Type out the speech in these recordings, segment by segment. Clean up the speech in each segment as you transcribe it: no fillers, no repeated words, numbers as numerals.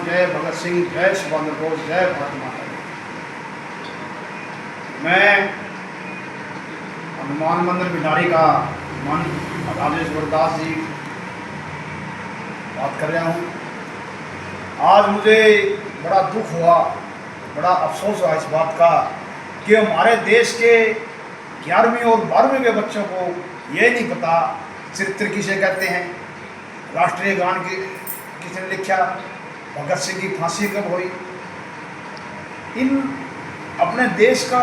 जय भगत सिंह, जय सुभाष चंद्र बोस, जय भारत माता की। मैं हनुमान मंदिर भिंडारी का मन राजेश गुरदास जी बात कर रहा हूँ। आज मुझे बड़ा दुख हुआ, बड़ा अफसोस हुआ इस बात का कि हमारे देश के 11वीं और 12वीं के बच्चों को ये नहीं पता चरित्र किसे कहते हैं, राष्ट्रीय गान की किसने लिखा, भगत सिंह की फांसी कब हुई। इन अपने देश का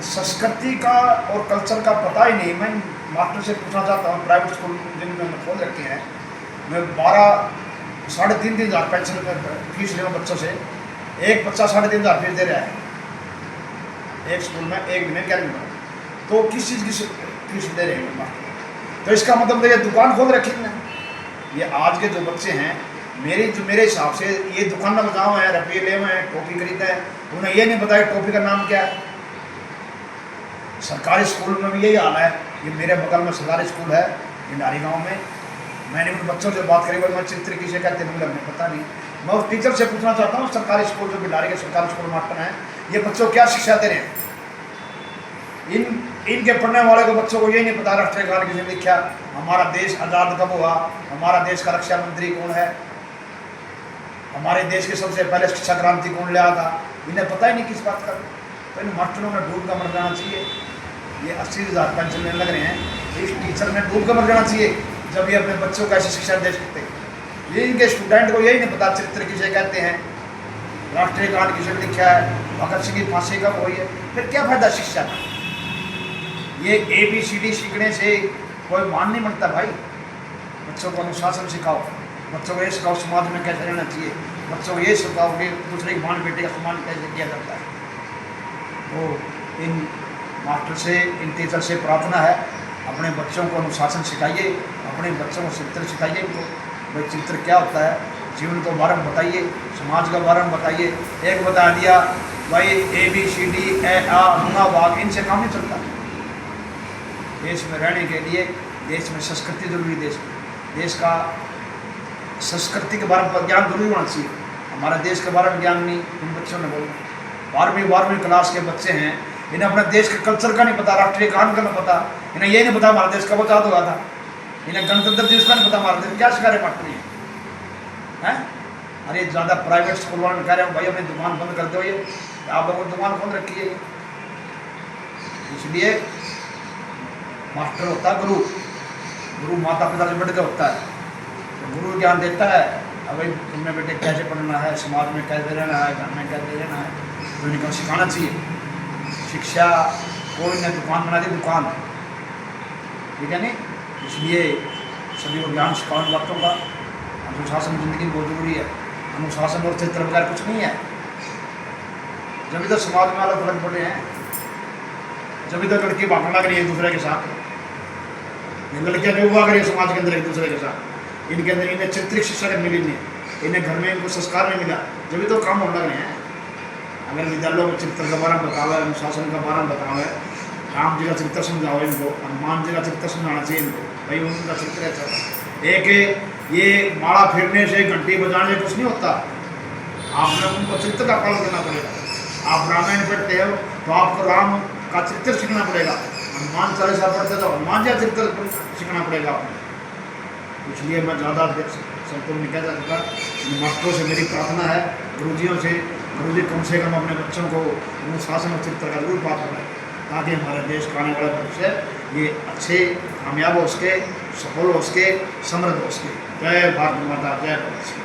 संस्कृति का और कल्चर का पता ही नहीं। मैं मास्टर से पूछना चाहता हूँ, प्राइवेट स्कूल जिनमें खोल रखे हैं, मैं 3.5 हज़ार पेंशन फीस ले रहा हूँ बच्चों से। एक बच्चा 3.5 हज़ार फीस दे रहा है एक स्कूल में, एक दिन 11वीं में, तो किस चीज़ की फीस दे रहे हैं मास्टर? तो इसका मतलब ये दुकान खोल रखी है। ये आज के जो बच्चे हैं, मेरे हिसाब से ये दुकान में बताओ है, रुपये ले हुए हैं, टोपी खरीदा है, उन्हें ये नहीं पता टोपी का नाम क्या है। सरकारी स्कूल में भी यही हाल है। ये मेरे बगल में सरकारी स्कूल है भिंडारी गांव में। मैंने उन बच्चों से बात करी, मैं चित्र किसे कहते हैं, मुझे पता नहीं। मैं उस टीचर से पूछना चाहता हूँ, सरकारी स्कूल जो भिंडारी के सरकारी स्कूल मास्टर हैं, ये बच्चों को क्या शिक्षा दे रहे हैं? इनके पढ़ने वाले को बच्चों को ये नहीं पता राष्ट्रीय गान किसने लिखा, हमारा देश आज़ाद कब हुआ, हमारा देश का रक्षा मंत्री कौन है, हमारे देश के सबसे पहले शिक्षा क्रांति कौन ले आया था, इन्हें पता ही नहीं किस बात का। तो इन मास्टरों ने डूब कर मर जाना चाहिए। ये 80,000 पेंशन लेने लग रहे हैं, इस टीचर ने डूब कर मर जाना चाहिए जब ये अपने बच्चों को ऐसी शिक्षा दे सकते हैं। ये इनके स्टूडेंट को यही नहीं पता चरित्र किसे कहते हैं, राष्ट्रीय गान किसे लिखा है, भगत सिंह की फांसी कब हुई है, फिर क्या फायदा शिक्षा का? ये ABCD सीखने से कोई मान नहीं बनता भाई। बच्चों को अनुशासन सिखाओ, बच्चों को ये सिखाओ समाज में कैसे रहना चाहिए, बच्चों को ये सिखाओ कि दूसरे की मां बेटे का सम्मान कैसे किया जाता है। तो इन मास्टर से, इन टीचर से प्रार्थना है, अपने बच्चों को अनुशासन सिखाइए, अपने बच्चों को चित्र सिखाइए इनको, भाई चित्र क्या होता है, जीवन के बारे में बताइए, समाज के बारे में बताइए। एक बता दिया भाई ABCD भाग, इनसे काम नहीं चलता। देश में रहने के लिए देश में संस्कृति जरूरी, देश का संस्कृति के बारे में ज्ञान जरूरी होना चाहिए। हमारे देश के बारे में ज्ञान नहीं, इन बच्चों ने बोला। 12वीं क्लास के बच्चे हैं, इन्हें अपने देश के कल्चर का नहीं पता, राष्ट्रीय गान का नहीं पता, इन्हें ये नहीं पता हमारा देश कब आज़ाद हुआ था, इन्हें गणतंत्र दिवस का नहीं पता हमारा देश। क्या सिखा रहे मास्टर हैं? अरे ज़्यादा प्राइवेट स्कूल वाले कह रहे हो भाई अपनी दुकान बंद कर दो, ये आप लोगों ने दुकान खोल रखी है। इसलिए मास्टर होता है गुरु माता पिता से बढ़ के होता है। तो गुरु ज्ञान देता है, अब भाई तुमने बेटे कैसे पढ़ना है, समाज में कैसे रहना है, घर में कैसे रहना है, तो इनको सिखाना चाहिए। शिक्षा को इन्हें दुकान बना दी, दुकान, ठीक है नहीं? इसलिए सभी को ज्ञान सिखाओ इन बातों का। अनुशासन जिंदगी में बहुत जरूरी है। अनुशासन और चित्र वगैरह कुछ नहीं है। जब तो समाज में अलग फर्क पड़े हैं, जब तो लड़की भागने लग रही है एक दूसरे के साथ, ये लड़कियाँ जो भाग रही है समाज के अंदर एक दूसरे के साथ, इनके अंदर इन्हें चित्रिक शिक्षा मिली नहीं, इन्हें घर में इनको संस्कार नहीं मिला, जब तो काम होने लग रहे हैं। अगर विद्यालयों में चित्र के बारे में बताओ, अनुशासन के बारे में बताओ, राम जी का चित्र समझाओ इनको, हनुमान जी का चित्र समझाना चाहिए इनको, भाई उनका चित्र अच्छा। एक ये माला फेरने से, घंटी बजाने से कुछ नहीं होता, आपने उनको चित्र का पालन करना पड़ेगा। आप रामायण पढ़ते हो तो आपको राम का चित्र सीखना पड़ेगा, हनुमान चालीसा पढ़ते तो हनुमान जी का चित्र सीखना पड़ेगा आपको। इसलिए मैं ज़्यादा संपूर्ण नहीं कह सकता। मास्टरों से मेरी प्रार्थना है, गुरुजियों से, गुरुजी कम से कम अपने बच्चों को अनुशासन और चित्र का जरूर पाठ कराएं, ताकि हमारे देश का आने वाला भविष्य ये अच्छे कामयाब हो सके, सफल हो सके, समृद्ध हो सके। जय भारत माता, जय भगत सिंह।